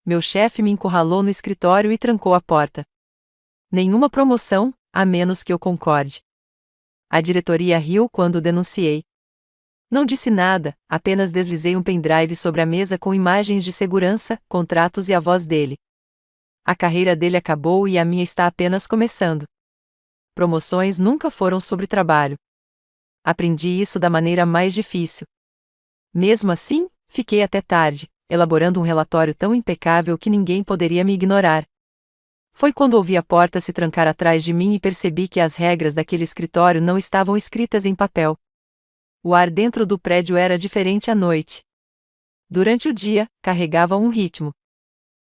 Meu chefe me encurralou no escritório e trancou a porta. Nenhuma promoção, a menos que eu concorde. A diretoria riu quando denunciei. Não disse nada, apenas deslizei um pendrive sobre a mesa com imagens de segurança, contratos e a voz dele. A carreira dele acabou e a minha está apenas começando. Promoções nunca foram sobre trabalho. Aprendi isso da maneira mais difícil. Mesmo assim, fiquei até tarde, elaborando um relatório tão impecável que ninguém poderia me ignorar. Foi quando ouvi a porta se trancar atrás de mim e percebi que as regras daquele escritório não estavam escritas em papel. O ar dentro do prédio era diferente à noite. Durante o dia, carregava um ritmo.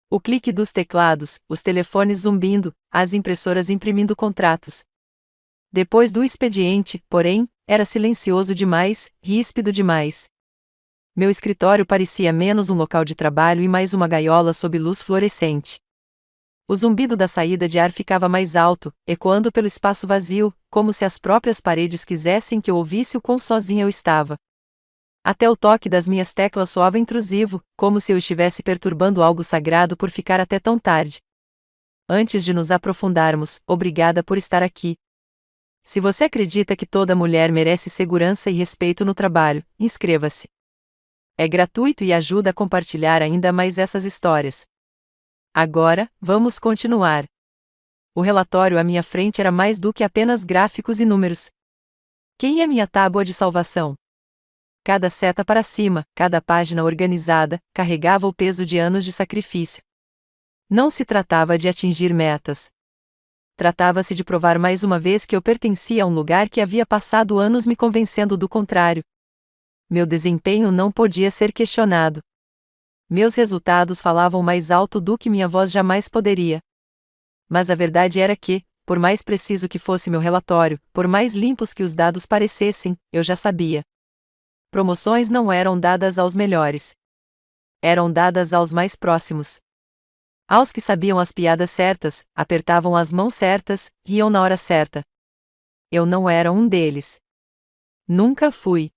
O clique dos teclados, os telefones zumbindo, as impressoras imprimindo contratos. Depois do expediente, porém, era silencioso demais, ríspido demais. Meu escritório parecia menos um local de trabalho e mais uma gaiola sob luz fluorescente. O zumbido da saída de ar ficava mais alto, ecoando pelo espaço vazio, como se as próprias paredes quisessem que eu ouvisse o quão sozinha eu estava. Até o toque das minhas teclas soava intrusivo, como se eu estivesse perturbando algo sagrado por ficar até tão tarde. Antes de nos aprofundarmos, obrigada por estar aqui. Se você acredita que toda mulher merece segurança e respeito no trabalho, inscreva-se. É gratuito e ajuda a compartilhar ainda mais essas histórias. Agora, vamos continuar. O relatório à minha frente era mais do que apenas gráficos e números. Quem é minha tábua de salvação? Cada seta para cima, cada página organizada, carregava o peso de anos de sacrifício. Não se tratava de atingir metas. Tratava-se de provar mais uma vez que eu pertencia a um lugar que havia passado anos me convencendo do contrário. Meu desempenho não podia ser questionado. Meus resultados falavam mais alto do que minha voz jamais poderia. Mas a verdade era que, por mais preciso que fosse meu relatório, por mais limpos que os dados parecessem, eu já sabia. Promoções não eram dadas aos melhores. Eram dadas aos mais próximos. Aos que sabiam as piadas certas, apertavam as mãos certas, riam na hora certa. Eu não era um deles. Nunca fui.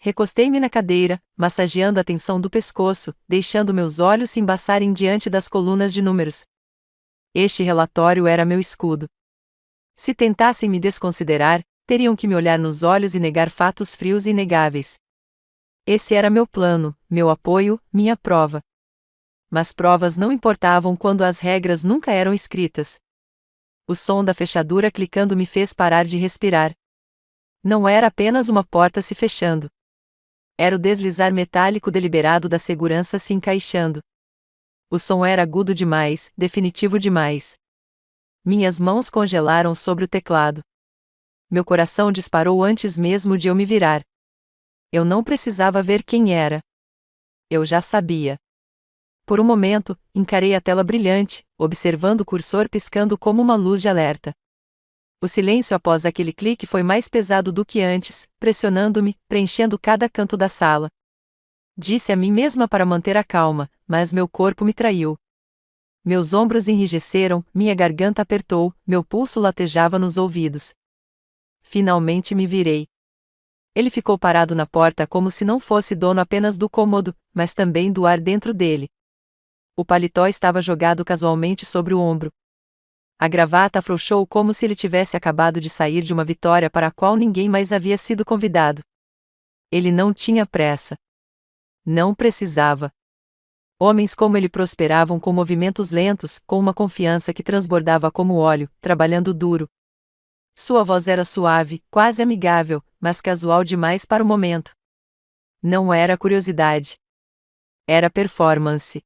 Recostei-me na cadeira, massageando a tensão do pescoço, deixando meus olhos se embaçarem diante das colunas de números. Este relatório era meu escudo. Se tentassem me desconsiderar, teriam que me olhar nos olhos e negar fatos frios e inegáveis. Esse era meu plano, meu apoio, minha prova. Mas provas não importavam quando as regras nunca eram escritas. O som da fechadura clicando me fez parar de respirar. Não era apenas uma porta se fechando. Era o deslizar metálico deliberado da segurança se encaixando. O som era agudo demais, definitivo demais. Minhas mãos congelaram sobre o teclado. Meu coração disparou antes mesmo de eu me virar. Eu não precisava ver quem era. Eu já sabia. Por um momento, encarei a tela brilhante, observando o cursor piscando como uma luz de alerta. O silêncio após aquele clique foi mais pesado do que antes, pressionando-me, preenchendo cada canto da sala. Disse a mim mesma para manter a calma, mas meu corpo me traiu. Meus ombros enrijeceram, minha garganta apertou, meu pulso latejava nos ouvidos. Finalmente me virei. Ele ficou parado na porta como se não fosse dono apenas do cômodo, mas também do ar dentro dele. O paletó estava jogado casualmente sobre o ombro. A gravata afrouxou como se ele tivesse acabado de sair de uma vitória para a qual ninguém mais havia sido convidado. Ele não tinha pressa. Não precisava. Homens como ele prosperavam com movimentos lentos, com uma confiança que transbordava como óleo, trabalhando duro. Sua voz era suave, quase amigável, mas casual demais para o momento. Não era curiosidade. Era performance.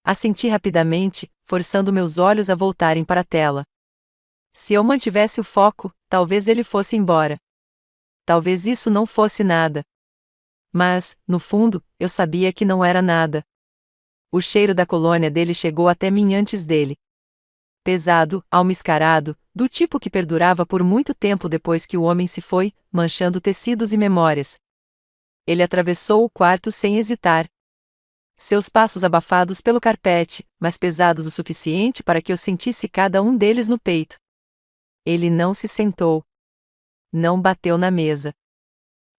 Assenti rapidamente, forçando meus olhos a voltarem para a tela. Se eu mantivesse o foco, talvez ele fosse embora. Talvez isso não fosse nada. Mas, no fundo, eu sabia que não era nada. O cheiro da colônia dele chegou até mim antes dele. Pesado, almiscarado, do tipo que perdurava por muito tempo depois que o homem se foi, manchando tecidos e memórias. Ele atravessou o quarto sem hesitar. Seus passos abafados pelo carpete, mas pesados o suficiente para que eu sentisse cada um deles no peito. Ele não se sentou. Não bateu na mesa.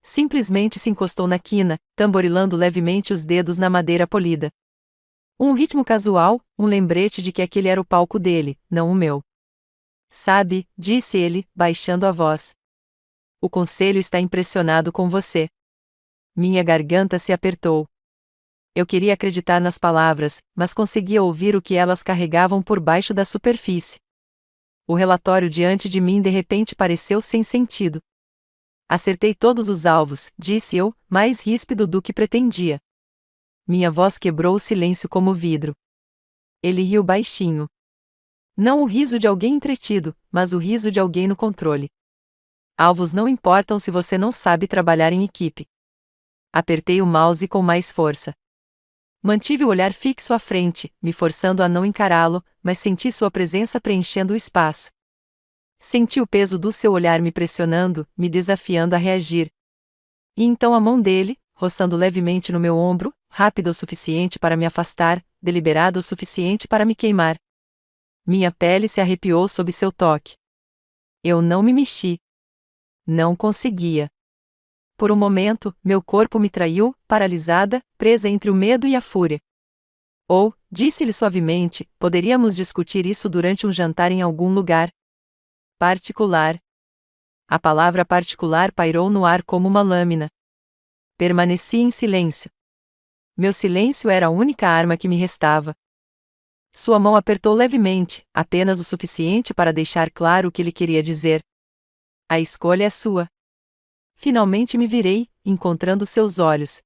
Simplesmente se encostou na quina, tamborilando levemente os dedos na madeira polida. Um ritmo casual, um lembrete de que aquele era o palco dele, não o meu. Sabe, disse ele, baixando a voz. O conselho está impressionado com você. Minha garganta se apertou. Eu queria acreditar nas palavras, mas conseguia ouvir o que elas carregavam por baixo da superfície. O relatório diante de mim de repente pareceu sem sentido. Acertei todos os alvos, disse eu, mais ríspido do que pretendia. Minha voz quebrou o silêncio como vidro. Ele riu baixinho. Não o riso de alguém entretido, mas o riso de alguém no controle. Alvos não importam se você não sabe trabalhar em equipe. Apertei o mouse com mais força. Mantive o olhar fixo à frente, me forçando a não encará-lo, mas senti sua presença preenchendo o espaço. Senti o peso do seu olhar me pressionando, me desafiando a reagir. E então a mão dele, roçando levemente no meu ombro, rápida o suficiente para me afastar, deliberada o suficiente para me queimar. Minha pele se arrepiou sob seu toque. Eu não me mexi. Não conseguia. Por um momento, meu corpo me traiu, paralisada, presa entre o medo e a fúria. Ou, disse-lhe suavemente, poderíamos discutir isso durante um jantar em algum lugar particular. A palavra particular pairou no ar como uma lâmina. Permaneci em silêncio. Meu silêncio era a única arma que me restava. Sua mão apertou levemente, apenas o suficiente para deixar claro o que ele queria dizer. A escolha é sua. Finalmente me virei, encontrando seus olhos.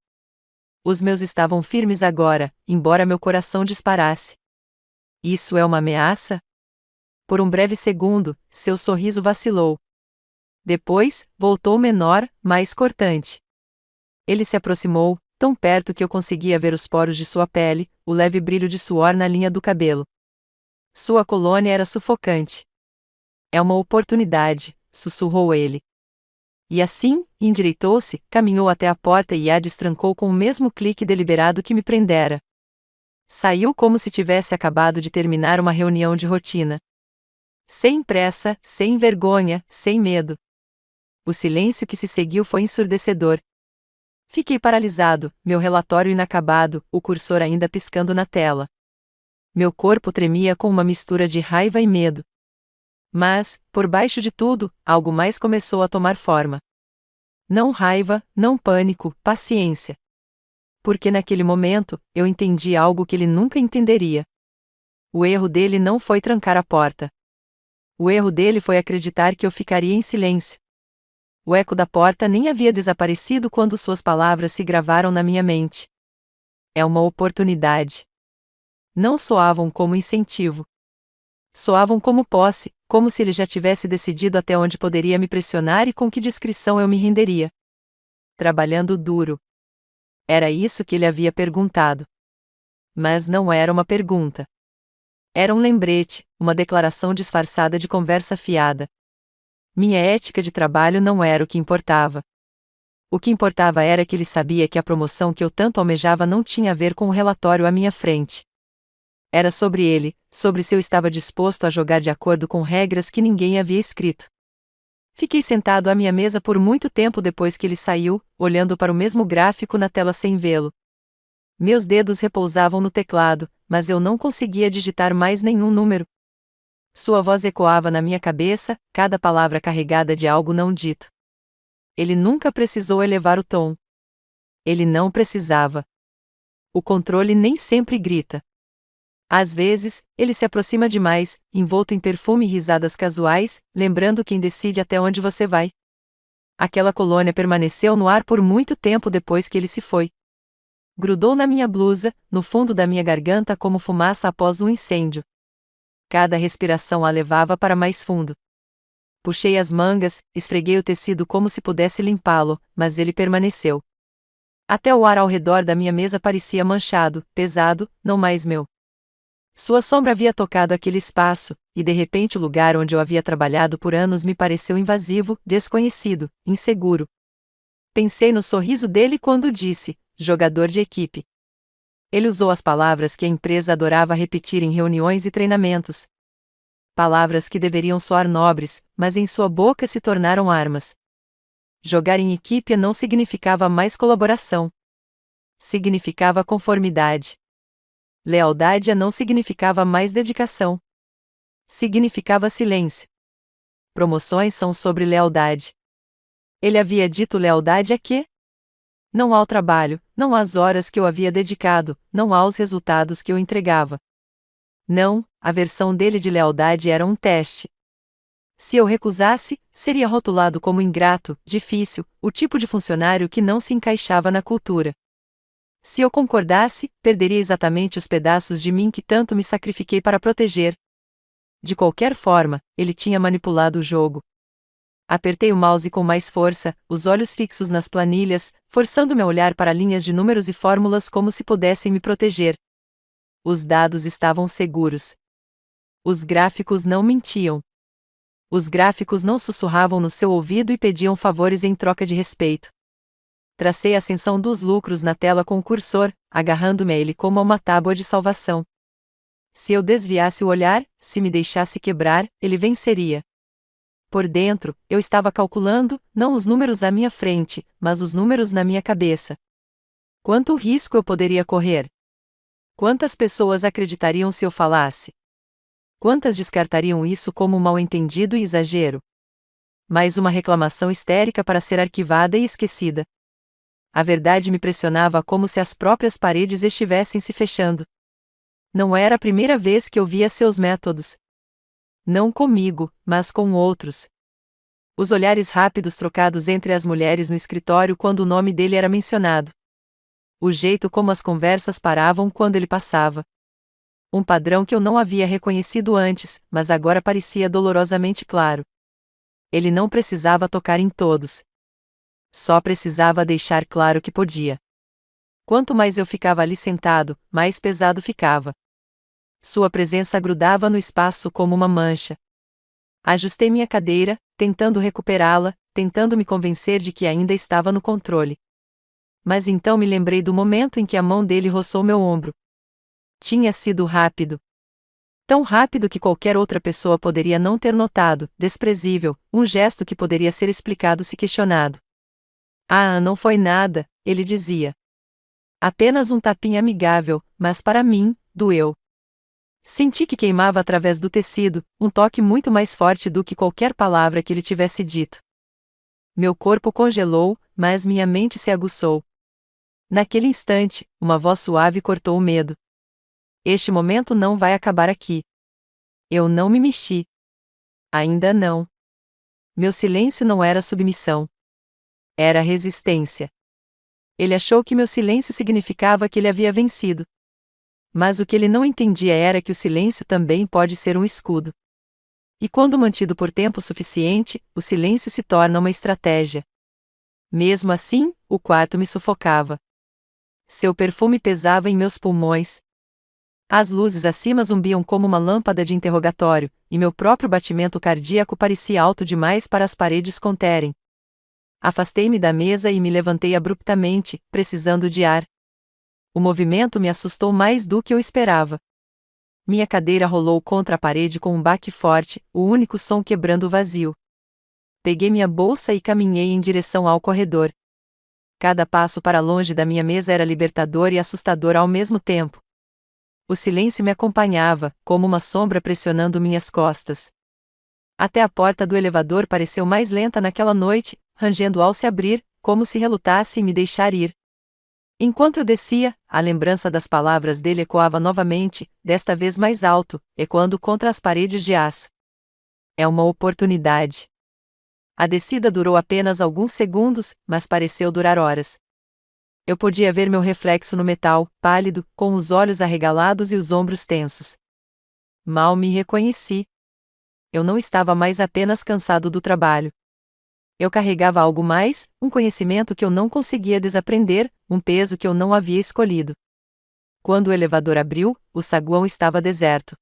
Os meus estavam firmes agora, embora meu coração disparasse. Isso é uma ameaça? Por um breve segundo, seu sorriso vacilou. Depois, voltou menor, mais cortante. Ele se aproximou, tão perto que eu conseguia ver os poros de sua pele, o leve brilho de suor na linha do cabelo. Sua colônia era sufocante. É uma oportunidade, sussurrou ele. E assim, endireitou-se, caminhou até a porta e a destrancou com o mesmo clique deliberado que me prendera. Saiu como se tivesse acabado de terminar uma reunião de rotina. Sem pressa, sem vergonha, sem medo. O silêncio que se seguiu foi ensurdecedor. Fiquei paralisado, meu relatório inacabado, o cursor ainda piscando na tela. Meu corpo tremia com uma mistura de raiva e medo. Mas, por baixo de tudo, algo mais começou a tomar forma. Não raiva, não pânico, paciência. Porque naquele momento, eu entendi algo que ele nunca entenderia. O erro dele não foi trancar a porta. O erro dele foi acreditar que eu ficaria em silêncio. O eco da porta nem havia desaparecido quando suas palavras se gravaram na minha mente. É uma oportunidade. Não soavam como incentivo. Soavam como posse, como se ele já tivesse decidido até onde poderia me pressionar e com que discrição eu me renderia. Trabalhando duro. Era isso que ele havia perguntado. Mas não era uma pergunta. Era um lembrete, uma declaração disfarçada de conversa fiada. Minha ética de trabalho não era o que importava. O que importava era que ele sabia que a promoção que eu tanto almejava não tinha a ver com o relatório à minha frente. Era sobre ele, sobre se eu estava disposto a jogar de acordo com regras que ninguém havia escrito. Fiquei sentado à minha mesa por muito tempo depois que ele saiu, olhando para o mesmo gráfico na tela sem vê-lo. Meus dedos repousavam no teclado, mas eu não conseguia digitar mais nenhum número. Sua voz ecoava na minha cabeça, cada palavra carregada de algo não dito. Ele nunca precisou elevar o tom. Ele não precisava. O controle nem sempre grita. Às vezes, ele se aproxima demais, envolto em perfume e risadas casuais, lembrando quem decide até onde você vai. Aquela colônia permaneceu no ar por muito tempo depois que ele se foi. Grudou na minha blusa, no fundo da minha garganta como fumaça após um incêndio. Cada respiração a levava para mais fundo. Puxei as mangas, esfreguei o tecido como se pudesse limpá-lo, mas ele permaneceu. Até o ar ao redor da minha mesa parecia manchado, pesado, não mais meu. Sua sombra havia tocado aquele espaço, e de repente o lugar onde eu havia trabalhado por anos me pareceu invasivo, desconhecido, inseguro. Pensei no sorriso dele quando disse, jogador de equipe. Ele usou as palavras que a empresa adorava repetir em reuniões e treinamentos. Palavras que deveriam soar nobres, mas em sua boca se tornaram armas. Jogar em equipe não significava mais colaboração. Significava conformidade. Lealdade não significava mais dedicação. Significava silêncio. Promoções são sobre lealdade. Ele havia dito lealdade a quê? Não ao trabalho, não às horas que eu havia dedicado, não aos resultados que eu entregava. Não, a versão dele de lealdade era um teste. Se eu recusasse, seria rotulado como ingrato, difícil, o tipo de funcionário que não se encaixava na cultura. Se eu concordasse, perderia exatamente os pedaços de mim que tanto me sacrifiquei para proteger. De qualquer forma, ele tinha manipulado o jogo. Apertei o mouse com mais força, os olhos fixos nas planilhas, forçando-me a olhar para linhas de números e fórmulas como se pudessem me proteger. Os dados estavam seguros. Os gráficos não mentiam. Os gráficos não sussurravam no seu ouvido e pediam favores em troca de respeito. Tracei a ascensão dos lucros na tela com o cursor, agarrando-me a ele como a uma tábua de salvação. Se eu desviasse o olhar, se me deixasse quebrar, ele venceria. Por dentro, eu estava calculando, não os números à minha frente, mas os números na minha cabeça. Quanto risco eu poderia correr? Quantas pessoas acreditariam se eu falasse? Quantas descartariam isso como um mal-entendido e exagero? Mais uma reclamação histérica para ser arquivada e esquecida. A verdade me pressionava como se as próprias paredes estivessem se fechando. Não era a primeira vez que eu via seus métodos. Não comigo, mas com outros. Os olhares rápidos trocados entre as mulheres no escritório quando o nome dele era mencionado. O jeito como as conversas paravam quando ele passava. Um padrão que eu não havia reconhecido antes, mas agora parecia dolorosamente claro. Ele não precisava tocar em todos. Só precisava deixar claro que podia. Quanto mais eu ficava ali sentado, mais pesado ficava. Sua presença grudava no espaço como uma mancha. Ajustei minha cadeira, tentando recuperá-la, tentando me convencer de que ainda estava no controle. Mas então me lembrei do momento em que a mão dele roçou meu ombro. Tinha sido rápido. Tão rápido que qualquer outra pessoa poderia não ter notado, desprezível, um gesto que poderia ser explicado se questionado. Ah, não foi nada, ele dizia. Apenas um tapinha amigável, mas para mim, doeu. Senti que queimava através do tecido, um toque muito mais forte do que qualquer palavra que ele tivesse dito. Meu corpo congelou, mas minha mente se aguçou. Naquele instante, uma voz suave cortou o medo. Este momento não vai acabar aqui. Eu não me mexi. Ainda não. Meu silêncio não era submissão. Era resistência. Ele achou que meu silêncio significava que ele havia vencido. Mas o que ele não entendia era que o silêncio também pode ser um escudo. E quando mantido por tempo suficiente, o silêncio se torna uma estratégia. Mesmo assim, o quarto me sufocava. Seu perfume pesava em meus pulmões. As luzes acima zumbiam como uma lâmpada de interrogatório, e meu próprio batimento cardíaco parecia alto demais para as paredes conterem. Afastei-me da mesa e me levantei abruptamente, precisando de ar. O movimento me assustou mais do que eu esperava. Minha cadeira rolou contra a parede com um baque forte, o único som quebrando o vazio. Peguei minha bolsa e caminhei em direção ao corredor. Cada passo para longe da minha mesa era libertador e assustador ao mesmo tempo. O silêncio me acompanhava, como uma sombra pressionando minhas costas. Até a porta do elevador pareceu mais lenta naquela noite, rangendo ao se abrir, como se relutasse em me deixar ir. Enquanto eu descia, a lembrança das palavras dele ecoava novamente, desta vez mais alto, ecoando contra as paredes de aço. É uma oportunidade. A descida durou apenas alguns segundos, mas pareceu durar horas. Eu podia ver meu reflexo no metal, pálido, com os olhos arregalados e os ombros tensos. Mal me reconheci. Eu não estava mais apenas cansado do trabalho. Eu carregava algo mais, um conhecimento que eu não conseguia desaprender, um peso que eu não havia escolhido. Quando o elevador abriu, o saguão estava deserto.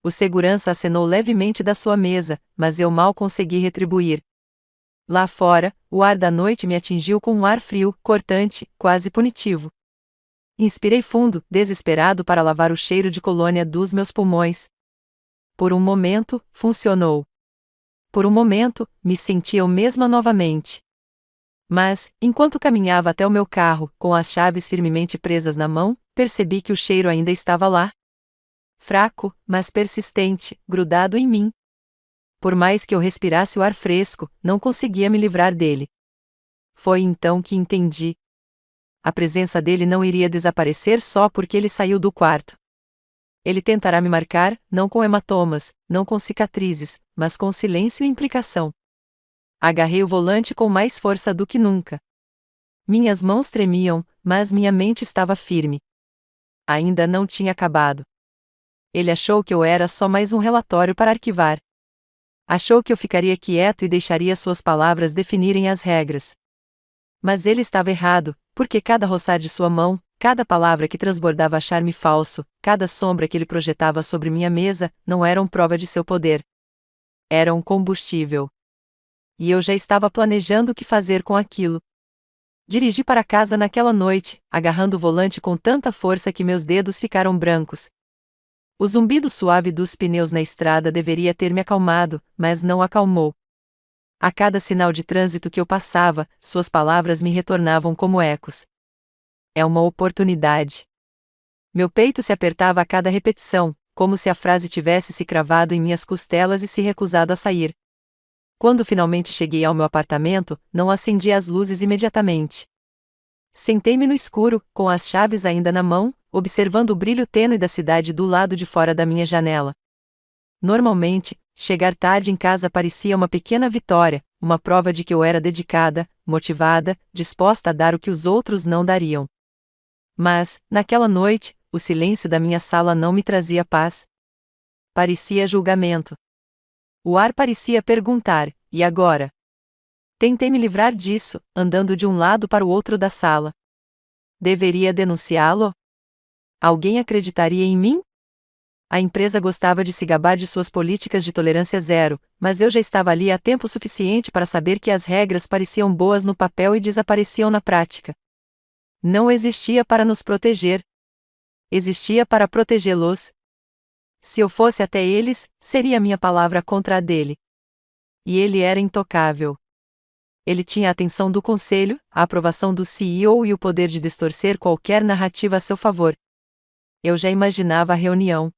O segurança acenou levemente da sua mesa, mas eu mal consegui retribuir. Lá fora, o ar da noite me atingiu com um ar frio, cortante, quase punitivo. Inspirei fundo, desesperado para lavar o cheiro de colônia dos meus pulmões. Por um momento, funcionou. Por um momento, me senti eu mesma novamente. Mas, enquanto caminhava até o meu carro, com as chaves firmemente presas na mão, percebi que o cheiro ainda estava lá. Fraco, mas persistente, grudado em mim. Por mais que eu respirasse o ar fresco, não conseguia me livrar dele. Foi então que entendi. A presença dele não iria desaparecer só porque ele saiu do quarto. Ele tentará me marcar, não com hematomas, não com cicatrizes, mas com silêncio e implicação. Agarrei o volante com mais força do que nunca. Minhas mãos tremiam, mas minha mente estava firme. Ainda não tinha acabado. Ele achou que eu era só mais um relatório para arquivar. Achou que eu ficaria quieto e deixaria suas palavras definirem as regras. Mas ele estava errado, porque cada roçar de sua mão, cada palavra que transbordava charme falso, cada sombra que ele projetava sobre minha mesa, não eram prova de seu poder. Eram combustível. E eu já estava planejando o que fazer com aquilo. Dirigi para casa naquela noite, agarrando o volante com tanta força que meus dedos ficaram brancos. O zumbido suave dos pneus na estrada deveria ter me acalmado, mas não acalmou. A cada sinal de trânsito que eu passava, suas palavras me retornavam como ecos. É uma oportunidade. Meu peito se apertava a cada repetição, como se a frase tivesse se cravado em minhas costelas e se recusado a sair. Quando finalmente cheguei ao meu apartamento, não acendi as luzes imediatamente. Sentei-me no escuro, com as chaves ainda na mão, observando o brilho tênue da cidade do lado de fora da minha janela. Normalmente, chegar tarde em casa parecia uma pequena vitória, uma prova de que eu era dedicada, motivada, disposta a dar o que os outros não dariam. Mas, naquela noite, o silêncio da minha sala não me trazia paz. Parecia julgamento. O ar parecia perguntar: e agora? Tentei me livrar disso, andando de um lado para o outro da sala. Deveria denunciá-lo? Alguém acreditaria em mim? A empresa gostava de se gabar de suas políticas de tolerância zero, mas eu já estava ali há tempo suficiente para saber que as regras pareciam boas no papel e desapareciam na prática. Não existia para nos proteger. Existia para protegê-los. Se eu fosse até eles, seria minha palavra contra a dele. E ele era intocável. Ele tinha a atenção do conselho, a aprovação do CEO e o poder de distorcer qualquer narrativa a seu favor. Eu já imaginava a reunião.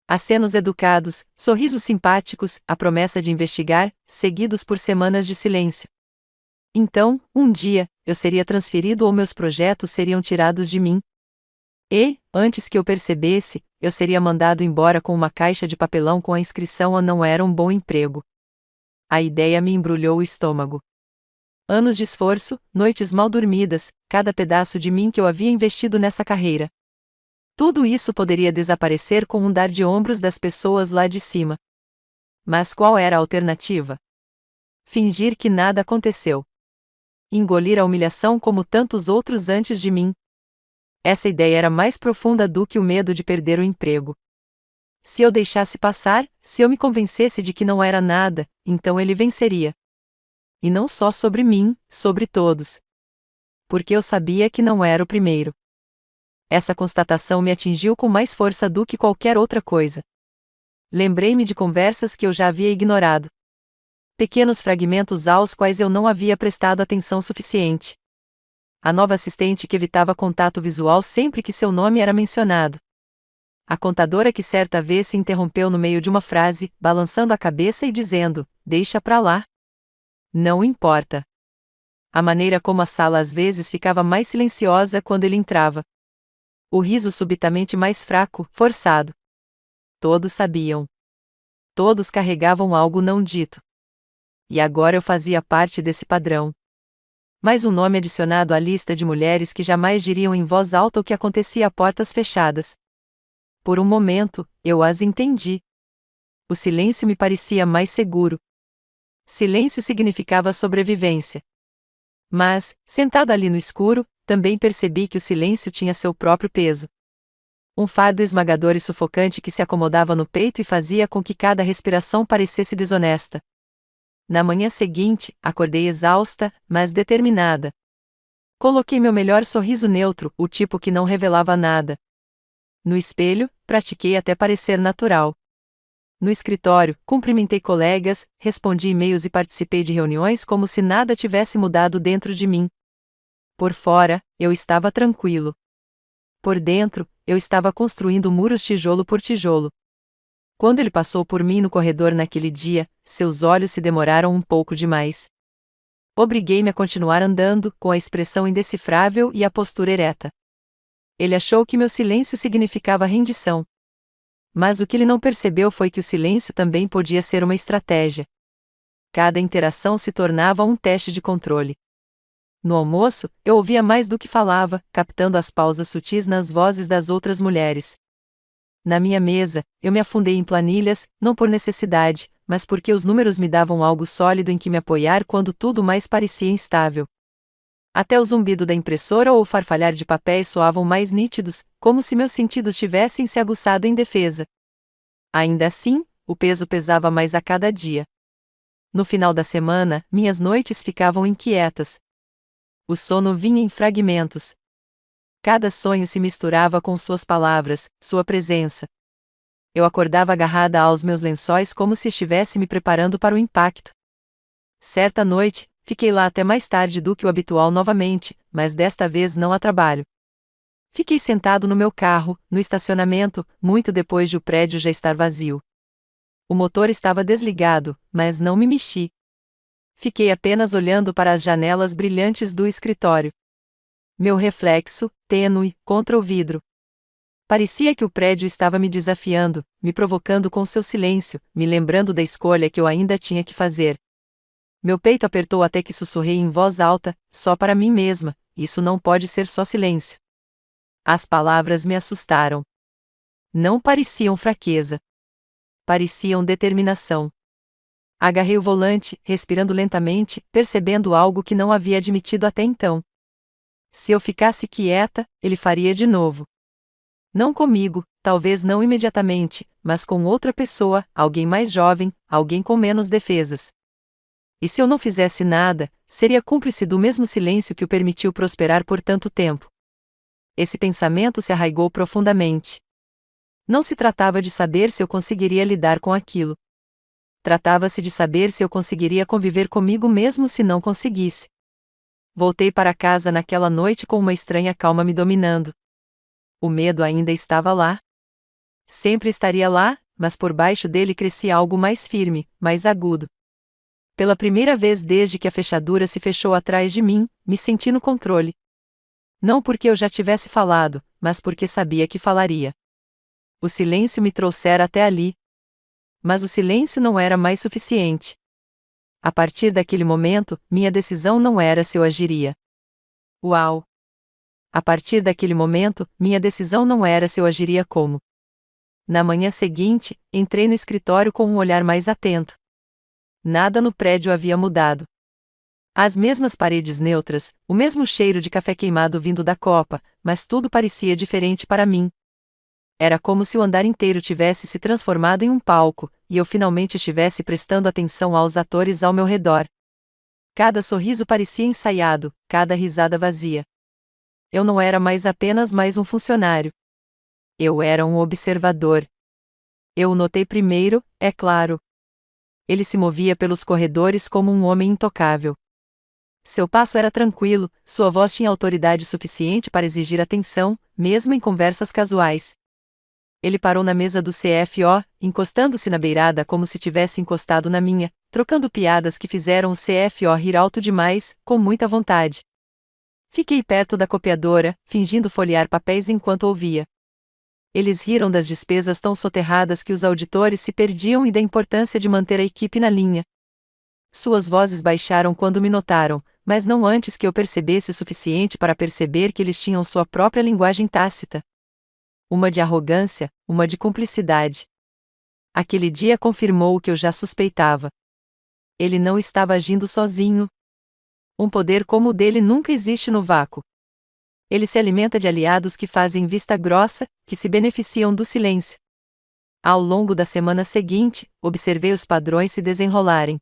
Acenos educados, sorrisos simpáticos, a promessa de investigar, seguidos por semanas de silêncio. Então, um dia, eu seria transferido ou meus projetos seriam tirados de mim. E, antes que eu percebesse, eu seria mandado embora com uma caixa de papelão com a inscrição a não era um bom emprego. A ideia me embrulhou o estômago. Anos de esforço, noites mal dormidas, cada pedaço de mim que eu havia investido nessa carreira. Tudo isso poderia desaparecer com um dar de ombros das pessoas lá de cima. Mas qual era a alternativa? Fingir que nada aconteceu. Engolir a humilhação como tantos outros antes de mim. Essa ideia era mais profunda do que o medo de perder o emprego. Se eu deixasse passar, se eu me convencesse de que não era nada, então ele venceria. E não só sobre mim, sobre todos. Porque eu sabia que não era o primeiro. Essa constatação me atingiu com mais força do que qualquer outra coisa. Lembrei-me de conversas que eu já havia ignorado. Pequenos fragmentos aos quais eu não havia prestado atenção suficiente. A nova assistente que evitava contato visual sempre que seu nome era mencionado. A contadora que certa vez se interrompeu no meio de uma frase, balançando a cabeça e dizendo: "Deixa pra lá. Não importa." A maneira como a sala às vezes ficava mais silenciosa quando ele entrava. O riso subitamente mais fraco, forçado. Todos sabiam. Todos carregavam algo não dito. E agora eu fazia parte desse padrão. Mais um nome adicionado à lista de mulheres que jamais diriam em voz alta o que acontecia a portas fechadas. Por um momento, eu as entendi. O silêncio me parecia mais seguro. Silêncio significava sobrevivência. Mas, sentado ali no escuro, também percebi que o silêncio tinha seu próprio peso. Um fardo esmagador e sufocante que se acomodava no peito e fazia com que cada respiração parecesse desonesta. Na manhã seguinte, acordei exausta, mas determinada. Coloquei meu melhor sorriso neutro, o tipo que não revelava nada. No espelho, pratiquei até parecer natural. No escritório, cumprimentei colegas, respondi e-mails e participei de reuniões como se nada tivesse mudado dentro de mim. Por fora, eu estava tranquilo. por dentro, eu estava construindo muros tijolo por tijolo. Quando ele passou por mim no corredor naquele dia, seus olhos se demoraram um pouco demais. Obriguei-me a continuar andando, com a expressão indecifrável e a postura ereta. Ele achou que meu silêncio significava rendição. Mas o que ele não percebeu foi que o silêncio também podia ser uma estratégia. Cada interação se tornava um teste de controle. No almoço, eu ouvia mais do que falava, captando as pausas sutis nas vozes das outras mulheres. Na minha mesa, eu me afundei em planilhas, não por necessidade, mas porque os números me davam algo sólido em que me apoiar quando tudo mais parecia instável. Até o zumbido da impressora ou o farfalhar de papéis soavam mais nítidos, como se meus sentidos tivessem se aguçado em defesa. Ainda assim, o peso pesava mais a cada dia. No final da semana, minhas noites ficavam inquietas. O sono vinha em fragmentos. Cada sonho se misturava com suas palavras, sua presença. Eu acordava agarrada aos meus lençóis como se estivesse me preparando para o impacto. Certa noite, fiquei lá até mais tarde do que o habitual novamente, mas desta vez não a trabalho. Fiquei sentado no meu carro, no estacionamento, muito depois de o prédio já estar vazio. O motor estava desligado, mas não me mexi. Fiquei apenas olhando para as janelas brilhantes do escritório. Meu reflexo, tênue, contra o vidro. Parecia que o prédio estava me desafiando, me provocando com seu silêncio, me lembrando da escolha que eu ainda tinha que fazer. Meu peito apertou até que sussurrei em voz alta, só para mim mesma: isso não pode ser só silêncio. As palavras me assustaram. Não pareciam fraqueza. Pareciam determinação. Agarrei o volante, respirando lentamente, percebendo algo que não havia admitido até então. Se eu ficasse quieta, ele faria de novo. Não comigo, talvez não imediatamente, mas com outra pessoa, alguém mais jovem, alguém com menos defesas. E se eu não fizesse nada, seria cúmplice do mesmo silêncio que o permitiu prosperar por tanto tempo. Esse pensamento se arraigou profundamente. Não se tratava de saber se eu conseguiria lidar com aquilo. Tratava-se de saber se eu conseguiria conviver comigo mesmo se não conseguisse. Voltei para casa naquela noite com uma estranha calma me dominando. O medo ainda estava lá. Sempre estaria lá, mas por baixo dele crescia algo mais firme, mais agudo. Pela primeira vez desde que a fechadura se fechou atrás de mim, me senti no controle. Não porque eu já tivesse falado, mas porque sabia que falaria. O silêncio me trouxera até ali. Mas o silêncio não era mais suficiente. A partir daquele momento, minha decisão não era se eu agiria. Uau! A partir daquele momento, minha decisão não era se eu agiria como. Na manhã seguinte, entrei no escritório com um olhar mais atento. Nada no prédio havia mudado. As mesmas paredes neutras, o mesmo cheiro de café queimado vindo da copa, mas tudo parecia diferente para mim. Era como se o andar inteiro tivesse se transformado em um palco, e eu finalmente estivesse prestando atenção aos atores ao meu redor. Cada sorriso parecia ensaiado, cada risada vazia. Eu não era mais apenas mais um funcionário. Eu era um observador. Eu o notei primeiro, é claro. Ele se movia pelos corredores como um homem intocável. Seu passo era tranquilo, sua voz tinha autoridade suficiente para exigir atenção, mesmo em conversas casuais. Ele parou na mesa do CFO, encostando-se na beirada como se tivesse encostado na minha, trocando piadas que fizeram o CFO rir alto demais, com muita vontade. Fiquei perto da copiadora, fingindo folhear papéis enquanto ouvia. Eles riram das despesas tão soterradas que os auditores se perdiam e da importância de manter a equipe na linha. Suas vozes baixaram quando me notaram, mas não antes que eu percebesse o suficiente para perceber que eles tinham sua própria linguagem tácita. Uma de arrogância, uma de cumplicidade. Aquele dia confirmou o que eu já suspeitava. Ele não estava agindo sozinho. Um poder como o dele nunca existe no vácuo. Ele se alimenta de aliados que fazem vista grossa, que se beneficiam do silêncio. Ao longo da semana seguinte, observei os padrões se desenrolarem.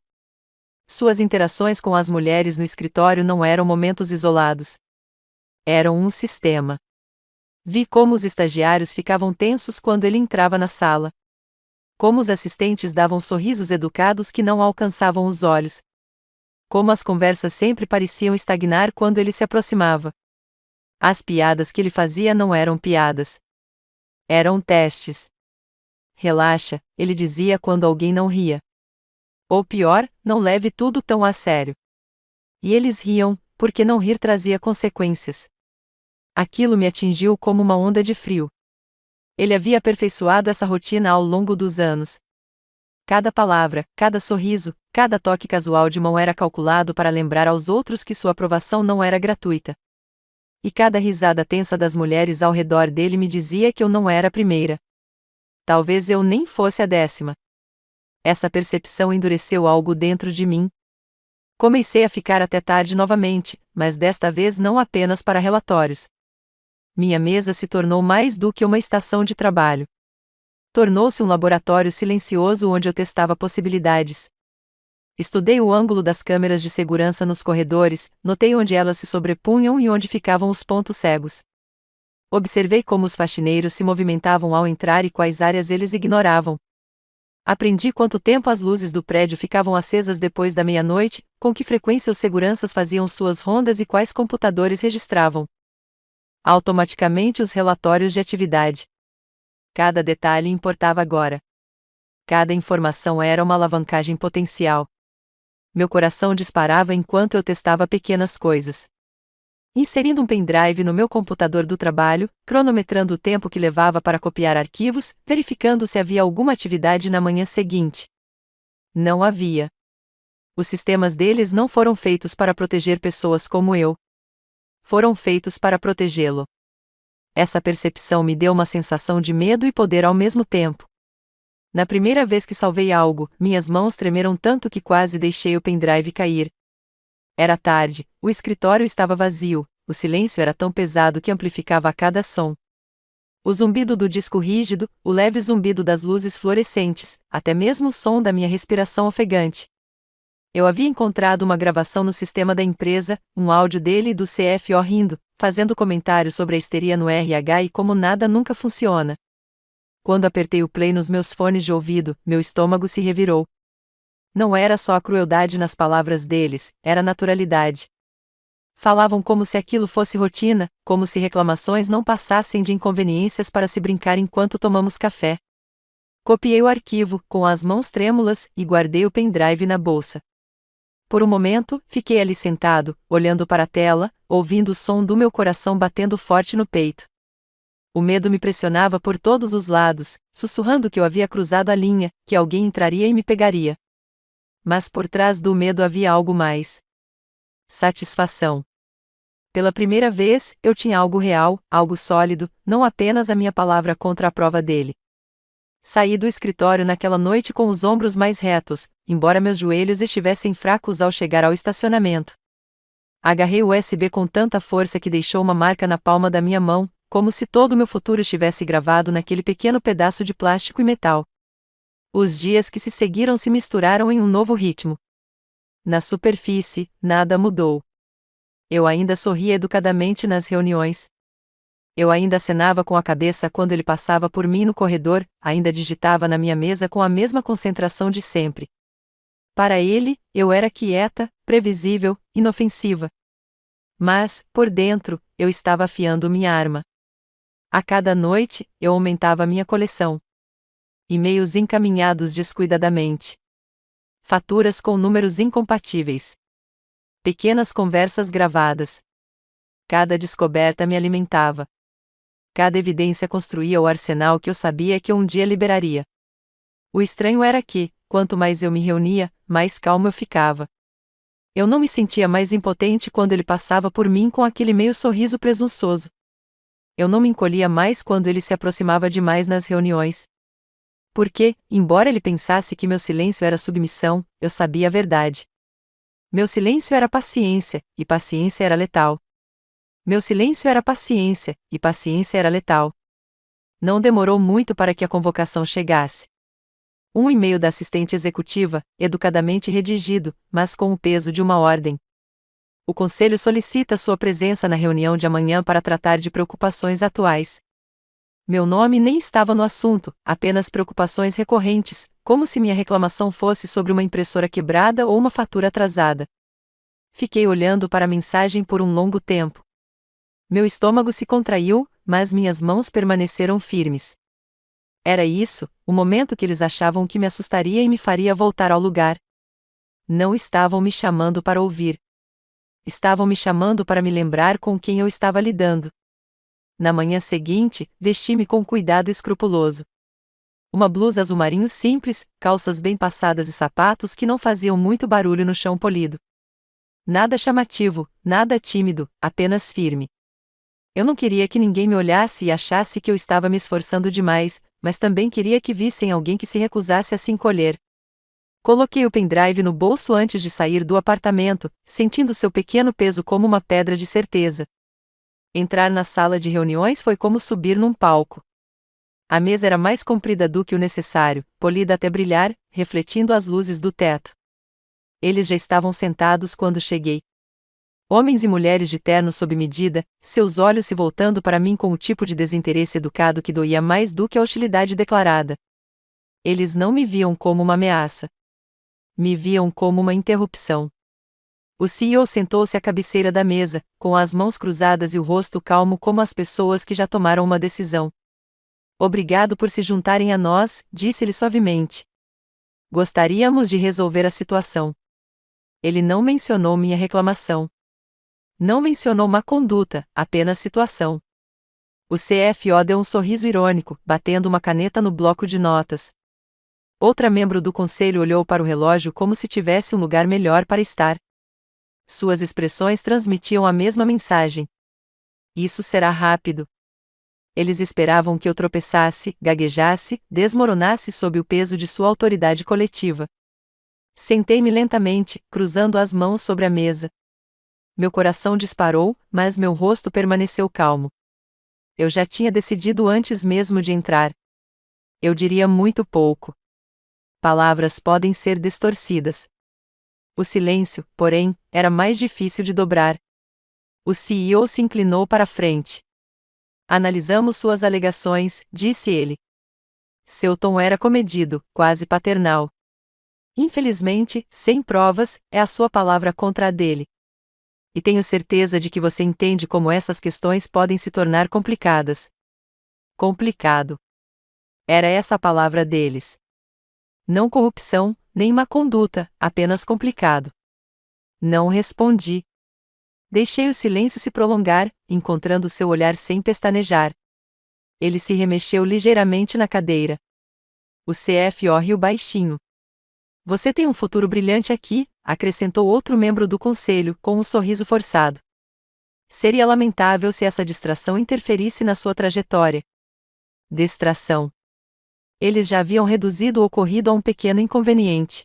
Suas interações com as mulheres no escritório não eram momentos isolados. Eram um sistema. Vi como os estagiários ficavam tensos quando ele entrava na sala. Como os assistentes davam sorrisos educados que não alcançavam os olhos. Como as conversas sempre pareciam estagnar quando ele se aproximava. As piadas que ele fazia não eram piadas. Eram testes. Relaxa, ele dizia quando alguém não ria. Ou pior, não leve tudo tão a sério. E eles riam, porque não rir trazia consequências. Aquilo me atingiu como uma onda de frio. Ele havia aperfeiçoado essa rotina ao longo dos anos. Cada palavra, cada sorriso, cada toque casual de mão era calculado para lembrar aos outros que sua aprovação não era gratuita. E cada risada tensa das mulheres ao redor dele me dizia que eu não era a primeira. Talvez eu nem fosse a 10ª. Essa percepção endureceu algo dentro de mim. Comecei a ficar até tarde novamente, mas desta vez não apenas para relatórios. Minha mesa se tornou mais do que uma estação de trabalho. Tornou-se um laboratório silencioso onde eu testava possibilidades. Estudei o ângulo das câmeras de segurança nos corredores, notei onde elas se sobrepunham e onde ficavam os pontos cegos. Observei como os faxineiros se movimentavam ao entrar e quais áreas eles ignoravam. Aprendi quanto tempo as luzes do prédio ficavam acesas depois da meia-noite, com que frequência os seguranças faziam suas rondas e quais computadores registravam automaticamente os relatórios de atividade. Cada detalhe importava agora. Cada informação era uma alavancagem potencial. Meu coração disparava enquanto eu testava pequenas coisas. Inserindo um pendrive no meu computador do trabalho, cronometrando o tempo que levava para copiar arquivos, verificando se havia alguma atividade na manhã seguinte. Não havia. Os sistemas deles não foram feitos para proteger pessoas como eu. Foram feitos para protegê-lo. Essa percepção me deu uma sensação de medo e poder ao mesmo tempo. Na primeira vez que salvei algo, minhas mãos tremeram tanto que quase deixei o pendrive cair. Era tarde, o escritório estava vazio, o silêncio era tão pesado que amplificava a cada som. O zumbido do disco rígido, o leve zumbido das luzes fluorescentes, até mesmo o som da minha respiração ofegante. Eu havia encontrado uma gravação no sistema da empresa, um áudio dele e do CFO rindo, fazendo comentários sobre a histeria no RH e como nada nunca funciona. Quando apertei o play nos meus fones de ouvido, meu estômago se revirou. Não era só a crueldade nas palavras deles, era a naturalidade. Falavam como se aquilo fosse rotina, como se reclamações não passassem de inconveniências para se brincar enquanto tomamos café. Copiei o arquivo, com as mãos trêmulas, e guardei o pendrive na bolsa. Por um momento, fiquei ali sentado, olhando para a tela, ouvindo o som do meu coração batendo forte no peito. O medo me pressionava por todos os lados, sussurrando que eu havia cruzado a linha, que alguém entraria e me pegaria. Mas por trás do medo havia algo mais. Satisfação. Pela primeira vez, eu tinha algo real, algo sólido, não apenas a minha palavra contra a prova dele. Saí do escritório naquela noite com os ombros mais retos, embora meus joelhos estivessem fracos ao chegar ao estacionamento. Agarrei o USB com tanta força que deixou uma marca na palma da minha mão, como se todo o meu futuro estivesse gravado naquele pequeno pedaço de plástico e metal. Os dias que se seguiram se misturaram em um novo ritmo. Na superfície, nada mudou. Eu ainda sorria educadamente nas reuniões. Eu ainda acenava com a cabeça quando ele passava por mim no corredor, ainda digitava na minha mesa com a mesma concentração de sempre. Para ele, eu era quieta, previsível, inofensiva. Mas, por dentro, eu estava afiando minha arma. A cada noite, eu aumentava minha coleção. E-mails encaminhados descuidadamente. Faturas com números incompatíveis. Pequenas conversas gravadas. Cada descoberta me alimentava. Cada evidência construía o arsenal que eu sabia que eu um dia liberaria. O estranho era que, quanto mais eu me reunia, mais calmo eu ficava. Eu não me sentia mais impotente quando ele passava por mim com aquele meio sorriso presunçoso. Eu não me encolhia mais quando ele se aproximava demais nas reuniões. Porque, embora ele pensasse que meu silêncio era submissão, eu sabia a verdade. Meu silêncio era paciência, e paciência era letal. Meu silêncio era paciência, e paciência era letal. Não demorou muito para que a convocação chegasse. Um e-mail da assistente executiva, educadamente redigido, mas com o peso de uma ordem. O conselho solicita sua presença na reunião de amanhã para tratar de preocupações atuais. Meu nome nem estava no assunto, apenas preocupações recorrentes, como se minha reclamação fosse sobre uma impressora quebrada ou uma fatura atrasada. Fiquei olhando para a mensagem por um longo tempo. Meu estômago se contraiu, mas minhas mãos permaneceram firmes. Era isso, o momento que eles achavam que me assustaria e me faria voltar ao lugar. Não estavam me chamando para ouvir. Estavam me chamando para me lembrar com quem eu estava lidando. Na manhã seguinte, vesti-me com cuidado escrupuloso. Uma blusa azul marinho simples, calças bem passadas e sapatos que não faziam muito barulho no chão polido. Nada chamativo, nada tímido, apenas firme. Eu não queria que ninguém me olhasse e achasse que eu estava me esforçando demais, mas também queria que vissem alguém que se recusasse a se encolher. Coloquei o pendrive no bolso antes de sair do apartamento, sentindo seu pequeno peso como uma pedra de certeza. Entrar na sala de reuniões foi como subir num palco. A mesa era mais comprida do que o necessário, polida até brilhar, refletindo as luzes do teto. Eles já estavam sentados quando cheguei. Homens e mulheres de terno sob medida, seus olhos se voltando para mim com o tipo de desinteresse educado que doía mais do que a hostilidade declarada. Eles não me viam como uma ameaça. Me viam como uma interrupção. O CEO sentou-se à cabeceira da mesa, com as mãos cruzadas e o rosto calmo como as pessoas que já tomaram uma decisão. Obrigado por se juntarem a nós, disse-lhe suavemente. Gostaríamos de resolver a situação. Ele não mencionou minha reclamação. Não mencionou má conduta, apenas situação. O CFO deu um sorriso irônico, batendo uma caneta no bloco de notas. Outra membro do conselho olhou para o relógio como se tivesse um lugar melhor para estar. Suas expressões transmitiam a mesma mensagem. Isso será rápido. Eles esperavam que eu tropeçasse, gaguejasse, desmoronasse sob o peso de sua autoridade coletiva. Sentei-me lentamente, cruzando as mãos sobre a mesa. Meu coração disparou, mas meu rosto permaneceu calmo. Eu já tinha decidido antes mesmo de entrar. Eu diria muito pouco. Palavras podem ser distorcidas. O silêncio, porém, era mais difícil de dobrar. O CEO se inclinou para a frente. Analisamos suas alegações, disse ele. Seu tom era comedido, quase paternal. Infelizmente, sem provas, é a sua palavra contra a dele. E tenho certeza de que você entende como essas questões podem se tornar complicadas. Complicado. Era essa a palavra deles. Não corrupção, nem má conduta, apenas complicado. Não respondi. Deixei o silêncio se prolongar, encontrando seu olhar sem pestanejar. Ele se remexeu ligeiramente na cadeira. O CFO riu baixinho. Você tem um futuro brilhante aqui, acrescentou outro membro do conselho, com um sorriso forçado. Seria lamentável se essa distração interferisse na sua trajetória. Distração. Eles já haviam reduzido o ocorrido a um pequeno inconveniente.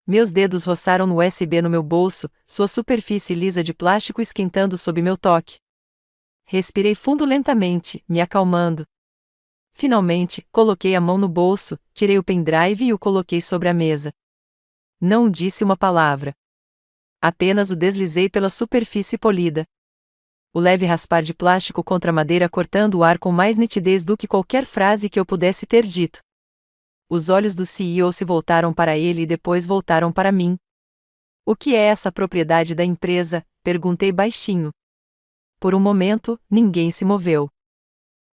Meus dedos roçaram no USB no meu bolso, sua superfície lisa de plástico esquentando sob meu toque. Respirei fundo lentamente, me acalmando. Finalmente, coloquei a mão no bolso, tirei o pendrive e o coloquei sobre a mesa. Não disse uma palavra. Apenas o deslizei pela superfície polida. O leve raspar de plástico contra a madeira cortando o ar com mais nitidez do que qualquer frase que eu pudesse ter dito. Os olhos do CEO se voltaram para ele e depois voltaram para mim. O que é essa propriedade da empresa? Perguntei baixinho. Por um momento, ninguém se moveu.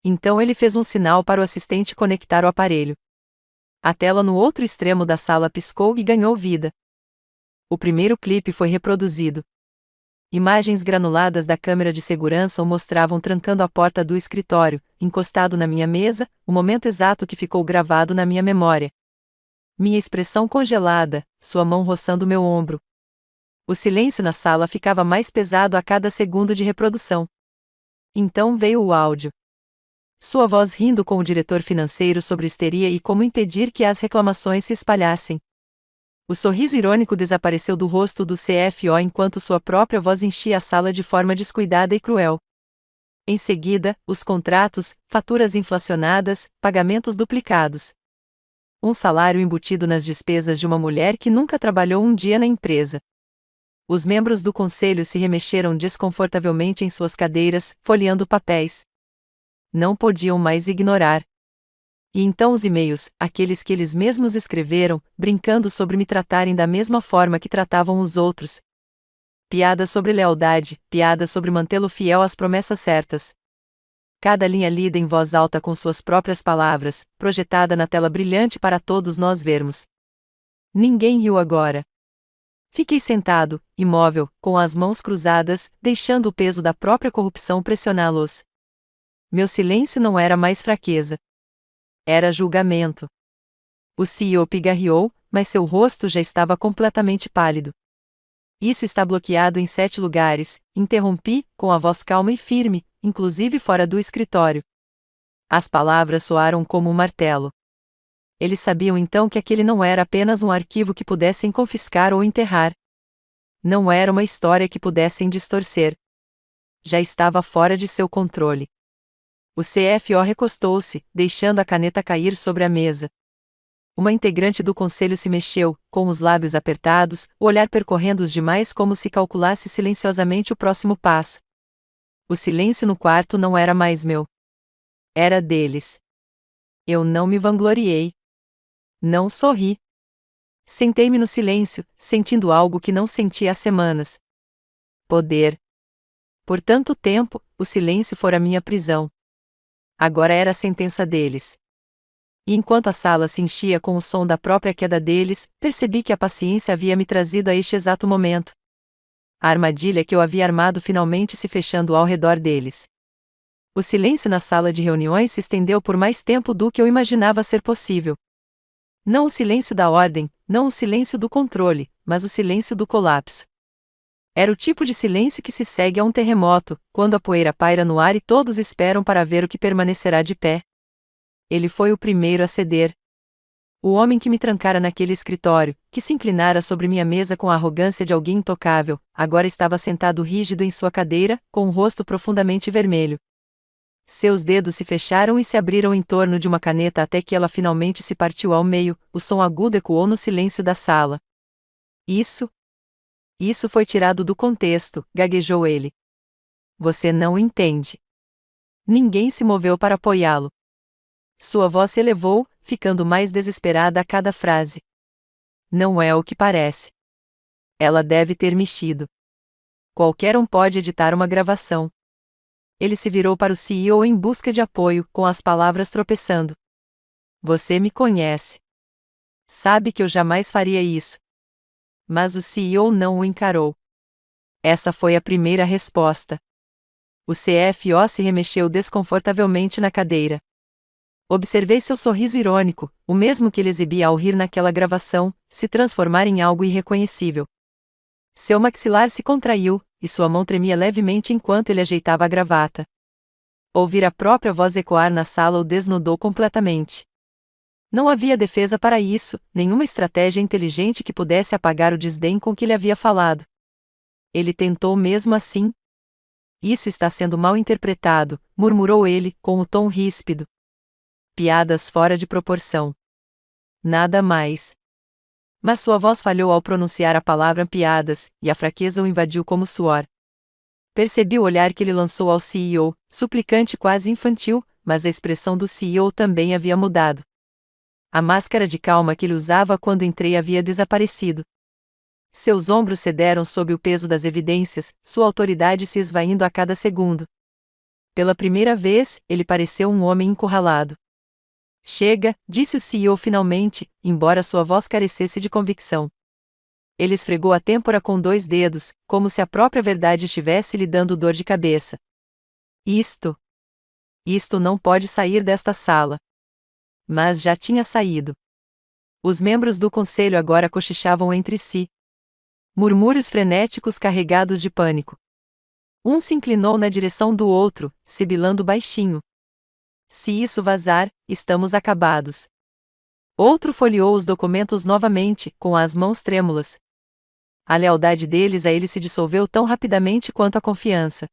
Então ele fez um sinal para o assistente conectar o aparelho. A tela no outro extremo da sala piscou e ganhou vida. O primeiro clipe foi reproduzido. Imagens granuladas da câmera de segurança o mostravam trancando a porta do escritório, encostado na minha mesa, o momento exato que ficou gravado na minha memória. Minha expressão congelada, sua mão roçando meu ombro. O silêncio na sala ficava mais pesado a cada segundo de reprodução. Então veio o áudio. Sua voz rindo com o diretor financeiro sobre histeria e como impedir que as reclamações se espalhassem. O sorriso irônico desapareceu do rosto do CFO enquanto sua própria voz enchia a sala de forma descuidada e cruel. Em seguida, os contratos, faturas inflacionadas, pagamentos duplicados. Um salário embutido nas despesas de uma mulher que nunca trabalhou um dia na empresa. Os membros do conselho se remexeram desconfortavelmente em suas cadeiras, folheando papéis. Não podiam mais ignorar. E então os e-mails, aqueles que eles mesmos escreveram, brincando sobre me tratarem da mesma forma que tratavam os outros. Piadas sobre lealdade, piadas sobre mantê-lo fiel às promessas certas. Cada linha lida em voz alta com suas próprias palavras, projetada na tela brilhante para todos nós vermos. Ninguém riu agora. Fiquei sentado, imóvel, com as mãos cruzadas, deixando o peso da própria corrupção pressioná-los. Meu silêncio não era mais fraqueza. Era julgamento. O CEO pigarreou, mas seu rosto já estava completamente pálido. Isso está bloqueado em 7 lugares, interrompi, com a voz calma e firme, inclusive fora do escritório. As palavras soaram como um martelo. Eles sabiam então que aquele não era apenas um arquivo que pudessem confiscar ou enterrar. Não era uma história que pudessem distorcer. Já estava fora de seu controle. O CFO recostou-se, deixando a caneta cair sobre a mesa. Uma integrante do conselho se mexeu, com os lábios apertados, o olhar percorrendo os demais como se calculasse silenciosamente o próximo passo. O silêncio no quarto não era mais meu. Era deles. Eu não me vangloriei. Não sorri. Sentei-me no silêncio, sentindo algo que não sentia há semanas. Poder. Por tanto tempo, o silêncio fora minha prisão. Agora era a sentença deles. E enquanto a sala se enchia com o som da própria queda deles, percebi que a paciência havia me trazido a este exato momento. A armadilha que eu havia armado finalmente se fechando ao redor deles. O silêncio na sala de reuniões se estendeu por mais tempo do que eu imaginava ser possível. Não o silêncio da ordem, não o silêncio do controle, mas o silêncio do colapso. Era o tipo de silêncio que se segue a um terremoto, quando a poeira paira no ar e todos esperam para ver o que permanecerá de pé. Ele foi o primeiro a ceder. O homem que me trancara naquele escritório, que se inclinara sobre minha mesa com a arrogância de alguém intocável, agora estava sentado rígido em sua cadeira, com o rosto profundamente vermelho. Seus dedos se fecharam e se abriram em torno de uma caneta até que ela finalmente se partiu ao meio, o som agudo ecoou no silêncio da sala. Isso foi tirado do contexto, gaguejou ele. Você não entende. Ninguém se moveu para apoiá-lo. Sua voz se elevou, ficando mais desesperada a cada frase. Não é o que parece. Ela deve ter mexido. Qualquer um pode editar uma gravação. Ele se virou para o CEO em busca de apoio, com as palavras tropeçando. Você me conhece. Sabe que eu jamais faria isso. Mas o CEO não o encarou. Essa foi a primeira resposta. O CFO se remexeu desconfortavelmente na cadeira. Observei seu sorriso irônico, o mesmo que ele exibia ao rir naquela gravação, se transformar em algo irreconhecível. Seu maxilar se contraiu, e sua mão tremia levemente enquanto ele ajeitava a gravata. Ouvir a própria voz ecoar na sala o desnudou completamente. Não havia defesa para isso, nenhuma estratégia inteligente que pudesse apagar o desdém com que ele havia falado. Ele tentou mesmo assim. Isso está sendo mal interpretado, murmurou ele, com o tom ríspido. Piadas fora de proporção. Nada mais. Mas sua voz falhou ao pronunciar a palavra piadas, e a fraqueza o invadiu como suor. Percebi o olhar que ele lançou ao CEO, suplicante quase infantil, mas a expressão do CEO também havia mudado. A máscara de calma que ele usava quando entrei havia desaparecido. Seus ombros cederam sob o peso das evidências, sua autoridade se esvaindo a cada segundo. Pela primeira vez, ele pareceu um homem encurralado. Chega, disse o CEO finalmente, embora sua voz carecesse de convicção. Ele esfregou a têmpora com 2 dedos, como se a própria verdade estivesse lhe dando dor de cabeça. Isto não pode sair desta sala. Mas já tinha saído. Os membros do conselho agora cochichavam entre si. Murmúrios frenéticos carregados de pânico. Um se inclinou na direção do outro, sibilando baixinho. Se isso vazar, estamos acabados. Outro folheou os documentos novamente, com as mãos trêmulas. A lealdade deles a ele se dissolveu tão rapidamente quanto a confiança.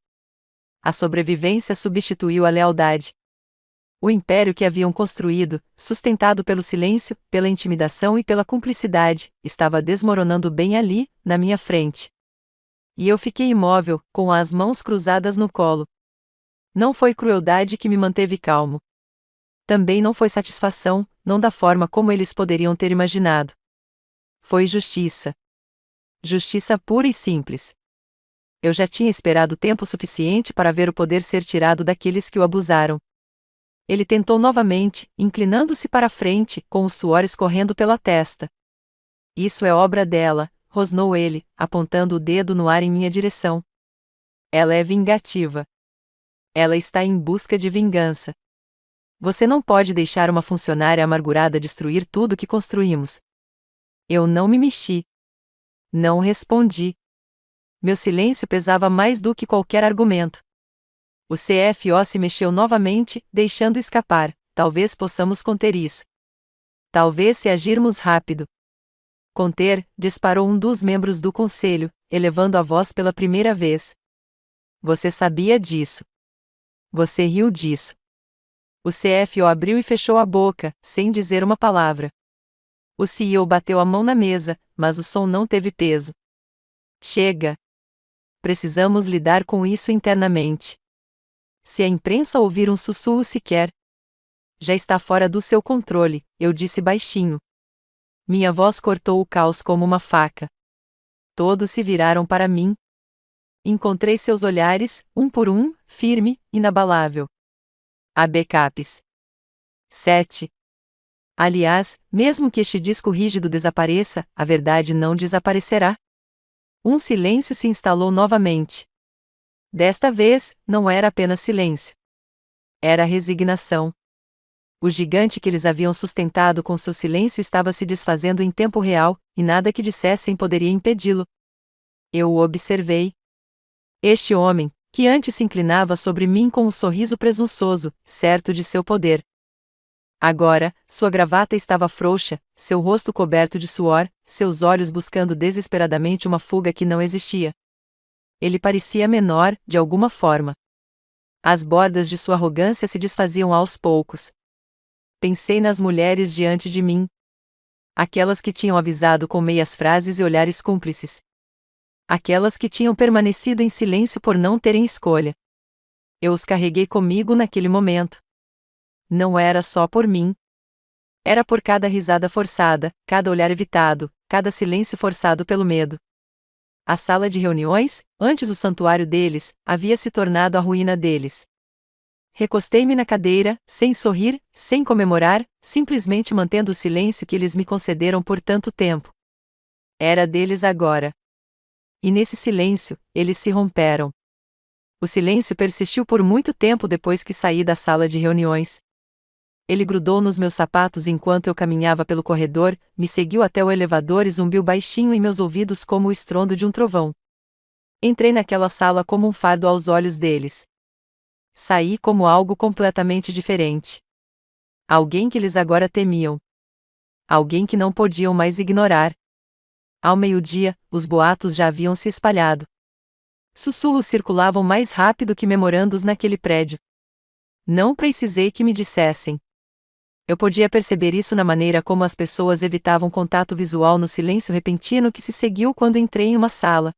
A sobrevivência substituiu a lealdade. O império que haviam construído, sustentado pelo silêncio, pela intimidação e pela cumplicidade, estava desmoronando bem ali, na minha frente. E eu fiquei imóvel, com as mãos cruzadas no colo. Não foi crueldade que me manteve calmo. Também não foi satisfação, não da forma como eles poderiam ter imaginado. Foi justiça. Justiça pura e simples. Eu já tinha esperado tempo suficiente para ver o poder ser tirado daqueles que o abusaram. Ele tentou novamente, inclinando-se para a frente, com o suor escorrendo pela testa. Isso é obra dela, rosnou ele, apontando o dedo no ar em minha direção. Ela é vingativa. Ela está em busca de vingança. Você não pode deixar uma funcionária amargurada destruir tudo que construímos. Eu não me mexi. Não respondi. Meu silêncio pesava mais do que qualquer argumento. O CFO se mexeu novamente, deixando escapar. Talvez possamos conter isso. Talvez se agirmos rápido. Conter, disparou um dos membros do conselho, elevando a voz pela primeira vez. Você sabia disso. Você riu disso. O CFO abriu e fechou a boca, sem dizer uma palavra. O CEO bateu a mão na mesa, mas o som não teve peso. Chega. Precisamos lidar com isso internamente. Se a imprensa ouvir um sussurro sequer, já está fora do seu controle, eu disse baixinho. Minha voz cortou o caos como uma faca. Todos se viraram para mim. Encontrei seus olhares, um por um, firme, inabalável. Há backups. 7. Aliás, mesmo que este disco rígido desapareça, a verdade não desaparecerá. Um silêncio se instalou novamente. Desta vez, não era apenas silêncio. Era resignação. O gigante que eles haviam sustentado com seu silêncio estava se desfazendo em tempo real, e nada que dissessem poderia impedi-lo. Eu o observei. Este homem, que antes se inclinava sobre mim com um sorriso presunçoso, certo de seu poder. Agora, sua gravata estava frouxa, seu rosto coberto de suor, seus olhos buscando desesperadamente uma fuga que não existia. Ele parecia menor, de alguma forma. As bordas de sua arrogância se desfaziam aos poucos. Pensei nas mulheres diante de mim. Aquelas que tinham avisado com meias frases e olhares cúmplices. Aquelas que tinham permanecido em silêncio por não terem escolha. Eu os carreguei comigo naquele momento. Não era só por mim. Era por cada risada forçada, cada olhar evitado, cada silêncio forçado pelo medo. A sala de reuniões, antes o santuário deles, havia se tornado a ruína deles. Recostei-me na cadeira, sem sorrir, sem comemorar, simplesmente mantendo o silêncio que eles me concederam por tanto tempo. Era deles agora. E nesse silêncio, eles se romperam. O silêncio persistiu por muito tempo depois que saí da sala de reuniões. Ele grudou nos meus sapatos enquanto eu caminhava pelo corredor, me seguiu até o elevador e zumbiu baixinho em meus ouvidos como o estrondo de um trovão. Entrei naquela sala como um fardo aos olhos deles. Saí como algo completamente diferente. Alguém que eles agora temiam. Alguém que não podiam mais ignorar. Ao meio-dia, os boatos já haviam se espalhado. Sussurros circulavam mais rápido que memorandos naquele prédio. Não precisei que me dissessem. Eu podia perceber isso na maneira como as pessoas evitavam contato visual no silêncio repentino que se seguiu quando entrei em uma sala.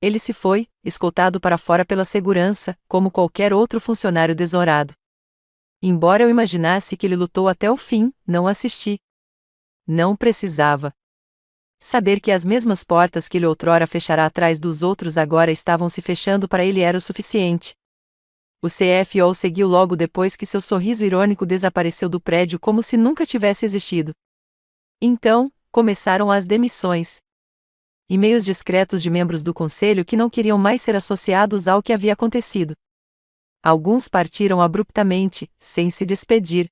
Ele se foi, escoltado para fora pela segurança, como qualquer outro funcionário desonrado. Embora eu imaginasse que ele lutou até o fim, não assisti. Não precisava. Saber que as mesmas portas que ele outrora fechará atrás dos outros agora estavam se fechando para ele era o suficiente. O CFO seguiu logo depois que seu sorriso irônico desapareceu do prédio como se nunca tivesse existido. Então, começaram as demissões. E-mails discretos de membros do conselho que não queriam mais ser associados ao que havia acontecido. Alguns partiram abruptamente, sem se despedir.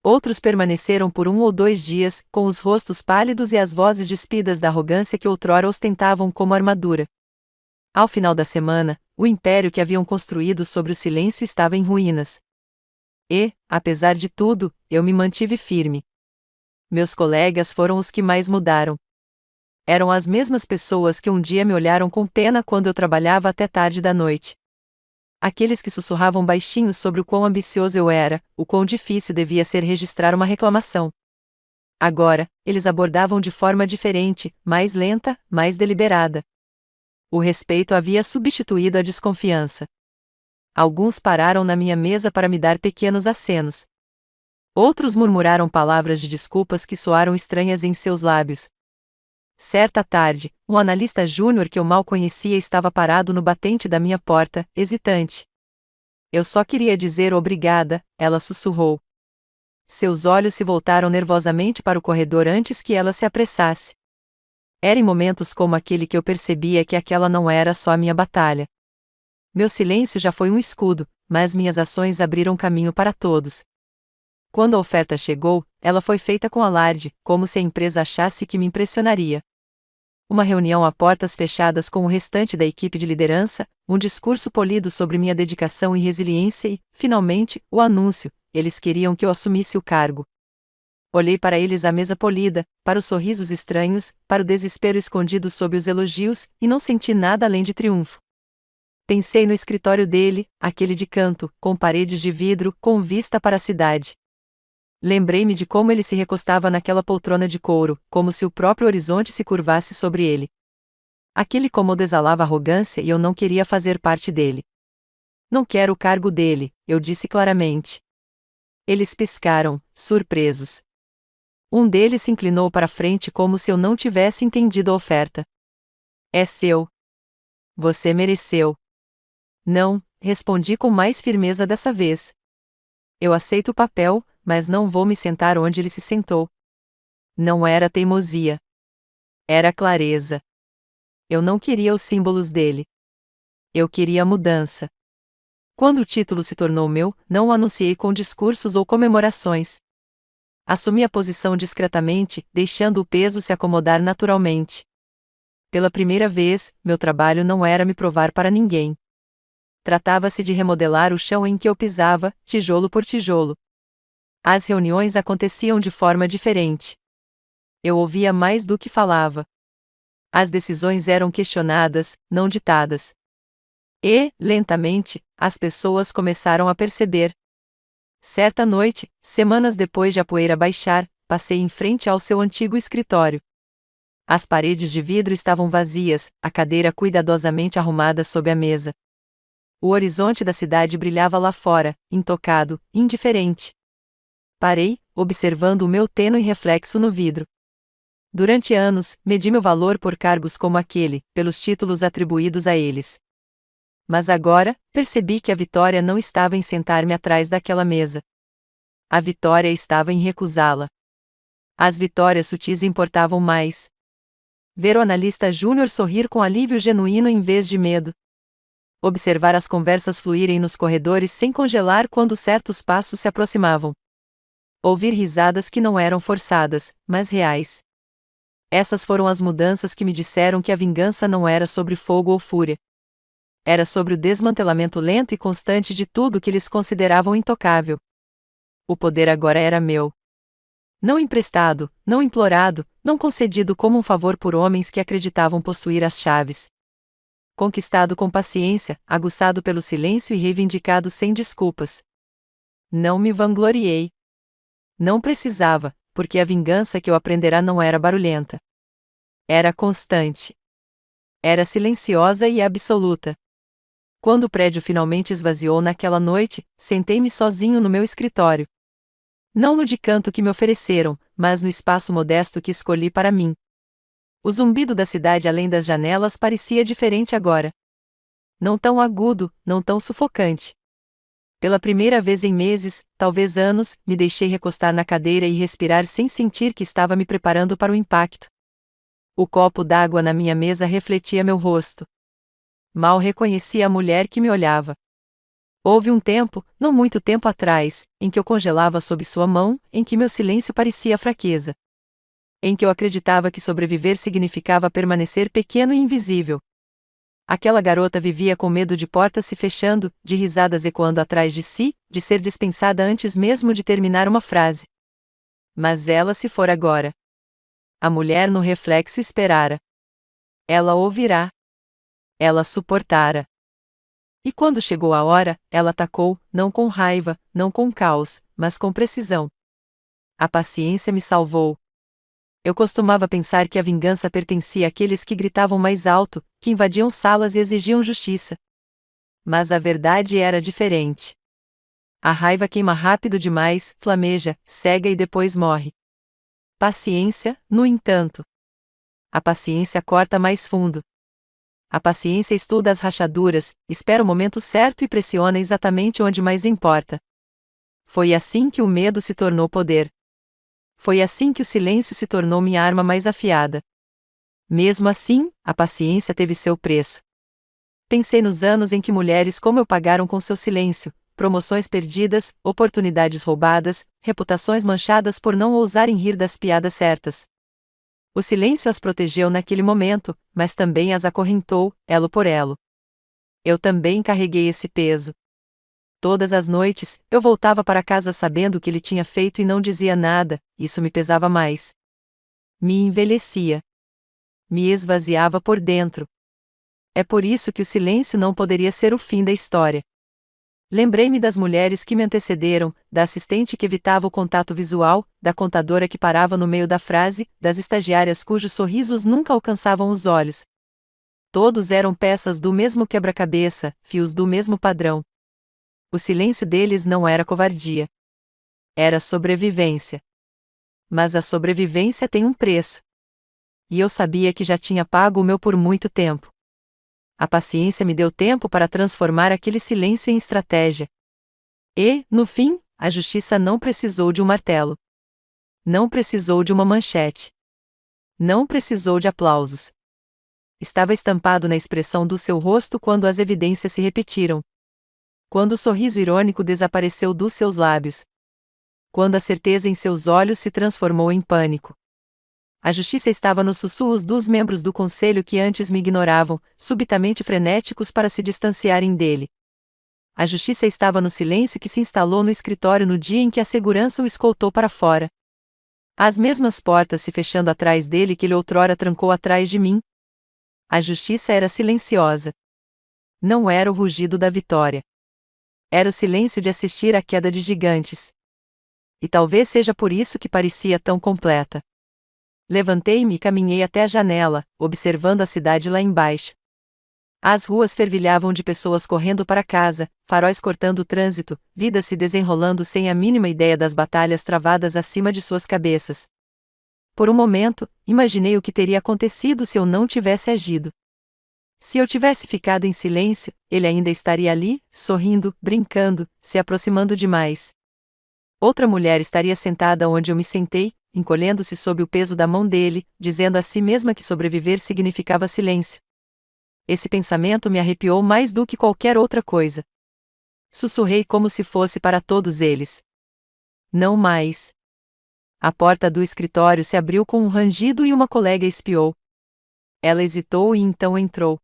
Outros permaneceram por 1 ou 2 dias, com os rostos pálidos e as vozes despidas da arrogância que outrora ostentavam como armadura. Ao final da semana, o império que haviam construído sobre o silêncio estava em ruínas. E, apesar de tudo, eu me mantive firme. Meus colegas foram os que mais mudaram. Eram as mesmas pessoas que um dia me olharam com pena quando eu trabalhava até tarde da noite. Aqueles que sussurravam baixinho sobre o quão ambicioso eu era, o quão difícil devia ser registrar uma reclamação. Agora, eles abordavam de forma diferente, mais lenta, mais deliberada. O respeito havia substituído a desconfiança. Alguns pararam na minha mesa para me dar pequenos acenos. Outros murmuraram palavras de desculpas que soaram estranhas em seus lábios. Certa tarde, um analista júnior que eu mal conhecia estava parado no batente da minha porta, hesitante. Eu só queria dizer obrigada, ela sussurrou. Seus olhos se voltaram nervosamente para o corredor antes que ela se apressasse. Era em momentos como aquele que eu percebia que aquela não era só a minha batalha. Meu silêncio já foi um escudo, mas minhas ações abriram caminho para todos. Quando a oferta chegou, ela foi feita com alarde, como se a empresa achasse que me impressionaria. Uma reunião a portas fechadas com o restante da equipe de liderança, um discurso polido sobre minha dedicação e resiliência e, finalmente, o anúncio: eles queriam que eu assumisse o cargo. Olhei para eles à mesa polida, para os sorrisos estranhos, para o desespero escondido sob os elogios, e não senti nada além de triunfo. Pensei no escritório dele, aquele de canto, com paredes de vidro, com vista para a cidade. Lembrei-me de como ele se recostava naquela poltrona de couro, como se o próprio horizonte se curvasse sobre ele. Aquele cômodo exalava arrogância e eu não queria fazer parte dele. Não quero o cargo dele, eu disse claramente. Eles piscaram, surpresos. Um deles se inclinou para a frente como se eu não tivesse entendido a oferta. É seu. Você mereceu. Não, respondi com mais firmeza dessa vez. Eu aceito o papel, mas não vou me sentar onde ele se sentou. Não era teimosia. Era clareza. Eu não queria os símbolos dele. Eu queria mudança. Quando o título se tornou meu, não o anunciei com discursos ou comemorações. Assumi a posição discretamente, deixando o peso se acomodar naturalmente. Pela primeira vez, meu trabalho não era me provar para ninguém. Tratava-se de remodelar o chão em que eu pisava, tijolo por tijolo. As reuniões aconteciam de forma diferente. Eu ouvia mais do que falava. As decisões eram questionadas, não ditadas. E, lentamente, as pessoas começaram a perceber. Certa noite, semanas depois de a poeira baixar, passei em frente ao seu antigo escritório. As paredes de vidro estavam vazias, a cadeira cuidadosamente arrumada sob a mesa. O horizonte da cidade brilhava lá fora, intocado, indiferente. Parei, observando o meu tênue reflexo no vidro. Durante anos, medi meu valor por cargos como aquele, pelos títulos atribuídos a eles. Mas agora, percebi que a vitória não estava em sentar-me atrás daquela mesa. A vitória estava em recusá-la. As vitórias sutis importavam mais. Ver o analista júnior sorrir com alívio genuíno em vez de medo. Observar as conversas fluírem nos corredores sem congelar quando certos passos se aproximavam. Ouvir risadas que não eram forçadas, mas reais. Essas foram as mudanças que me disseram que a vingança não era sobre fogo ou fúria. Era sobre o desmantelamento lento e constante de tudo que eles consideravam intocável. O poder agora era meu. Não emprestado, não implorado, não concedido como um favor por homens que acreditavam possuir as chaves. Conquistado com paciência, aguçado pelo silêncio e reivindicado sem desculpas. Não me vangloriei. Não precisava, porque a vingança que eu aprenderá não era barulhenta. Era constante. Era silenciosa e absoluta. Quando o prédio finalmente esvaziou naquela noite, sentei-me sozinho no meu escritório. Não no de canto que me ofereceram, mas no espaço modesto que escolhi para mim. O zumbido da cidade além das janelas parecia diferente agora. Não tão agudo, não tão sufocante. Pela primeira vez em meses, talvez anos, me deixei recostar na cadeira e respirar sem sentir que estava me preparando para o impacto. O copo d'água na minha mesa refletia meu rosto. Mal reconhecia a mulher que me olhava. Houve um tempo, não muito tempo atrás, em que eu congelava sob sua mão, em que meu silêncio parecia fraqueza. Em que eu acreditava que sobreviver significava permanecer pequeno e invisível. Aquela garota vivia com medo de portas se fechando, de risadas ecoando atrás de si, de ser dispensada antes mesmo de terminar uma frase. Mas ela se for agora. A mulher no reflexo esperara. Ela ouvirá. Ela suportara. E quando chegou a hora, ela atacou, não com raiva, não com caos, mas com precisão. A paciência me salvou. Eu costumava pensar que a vingança pertencia àqueles que gritavam mais alto, que invadiam salas e exigiam justiça. Mas a verdade era diferente. A raiva queima rápido demais, flameja, cega e depois morre. Paciência, no entanto. A paciência corta mais fundo. A paciência estuda as rachaduras, espera o momento certo e pressiona exatamente onde mais importa. Foi assim que o medo se tornou poder. Foi assim que o silêncio se tornou minha arma mais afiada. Mesmo assim, a paciência teve seu preço. Pensei nos anos em que mulheres como eu pagaram com seu silêncio, promoções perdidas, oportunidades roubadas, reputações manchadas por não ousarem rir das piadas certas. O silêncio as protegeu naquele momento, mas também as acorrentou, elo por elo. Eu também carreguei esse peso. Todas as noites, eu voltava para casa sabendo o que ele tinha feito e não dizia nada, isso me pesava mais. Me envelhecia. Me esvaziava por dentro. É por isso que o silêncio não poderia ser o fim da história. Lembrei-me das mulheres que me antecederam, da assistente que evitava o contato visual, da contadora que parava no meio da frase, das estagiárias cujos sorrisos nunca alcançavam os olhos. Todos eram peças do mesmo quebra-cabeça, fios do mesmo padrão. O silêncio deles não era covardia. Era sobrevivência. Mas a sobrevivência tem um preço. E eu sabia que já tinha pago o meu por muito tempo. A paciência me deu tempo para transformar aquele silêncio em estratégia. E, no fim, a justiça não precisou de um martelo. Não precisou de uma manchete. Não precisou de aplausos. Estava estampado na expressão do seu rosto quando as evidências se repetiram. Quando o sorriso irônico desapareceu dos seus lábios. Quando a certeza em seus olhos se transformou em pânico. A justiça estava nos sussurros dos membros do conselho que antes me ignoravam, subitamente frenéticos para se distanciarem dele. A justiça estava no silêncio que se instalou no escritório no dia em que a segurança o escoltou para fora. As mesmas portas se fechando atrás dele que ele outrora trancou atrás de mim. A justiça era silenciosa. Não era o rugido da vitória. Era o silêncio de assistir à queda de gigantes. E talvez seja por isso que parecia tão completa. Levantei-me e caminhei até a janela, observando a cidade lá embaixo. As ruas fervilhavam de pessoas correndo para casa, faróis cortando o trânsito, vidas se desenrolando sem a mínima ideia das batalhas travadas acima de suas cabeças. Por um momento, imaginei o que teria acontecido se eu não tivesse agido. Se eu tivesse ficado em silêncio, ele ainda estaria ali, sorrindo, brincando, se aproximando demais. Outra mulher estaria sentada onde eu me sentei, encolhendo-se sob o peso da mão dele, dizendo a si mesma que sobreviver significava silêncio. Esse pensamento me arrepiou mais do que qualquer outra coisa. Sussurrei como se fosse para todos eles. Não mais. A porta do escritório se abriu com um rangido e uma colega espiou. Ela hesitou e então entrou.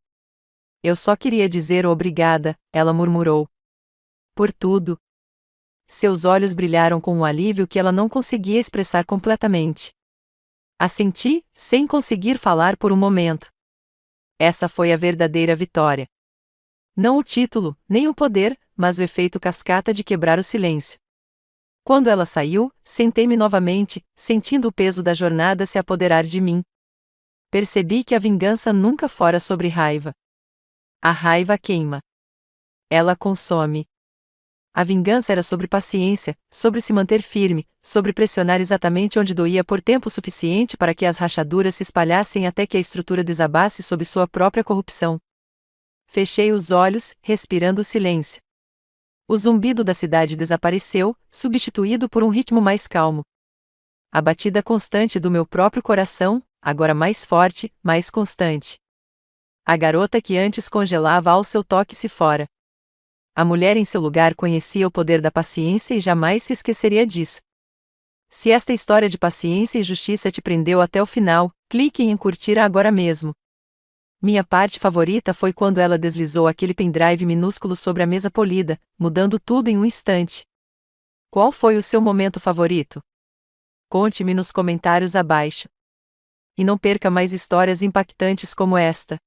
Eu só queria dizer obrigada, ela murmurou. Por tudo. Seus olhos brilharam com um alívio que ela não conseguia expressar completamente. Assenti, sem conseguir falar por um momento. Essa foi a verdadeira vitória. Não o título, nem o poder, mas o efeito cascata de quebrar o silêncio. Quando ela saiu, sentei-me novamente, sentindo o peso da jornada se apoderar de mim. Percebi que a vingança nunca fora sobre raiva. A raiva queima. Ela consome. A vingança era sobre paciência, sobre se manter firme, sobre pressionar exatamente onde doía por tempo suficiente para que as rachaduras se espalhassem até que a estrutura desabasse sob sua própria corrupção. Fechei os olhos, respirando o silêncio. O zumbido da cidade desapareceu, substituído por um ritmo mais calmo. A batida constante do meu próprio coração, agora mais forte, mais constante. A garota que antes congelava ao seu toque-se fora. A mulher em seu lugar conhecia o poder da paciência e jamais se esqueceria disso. Se esta história de paciência e justiça te prendeu até o final, clique em curtir agora mesmo. Minha parte favorita foi quando ela deslizou aquele pendrive minúsculo sobre a mesa polida, mudando tudo em um instante. Qual foi o seu momento favorito? Conte-me nos comentários abaixo. E não perca mais histórias impactantes como esta.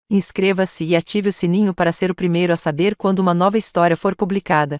Inscreva-se e ative o sininho para ser o primeiro a saber quando uma nova história for publicada.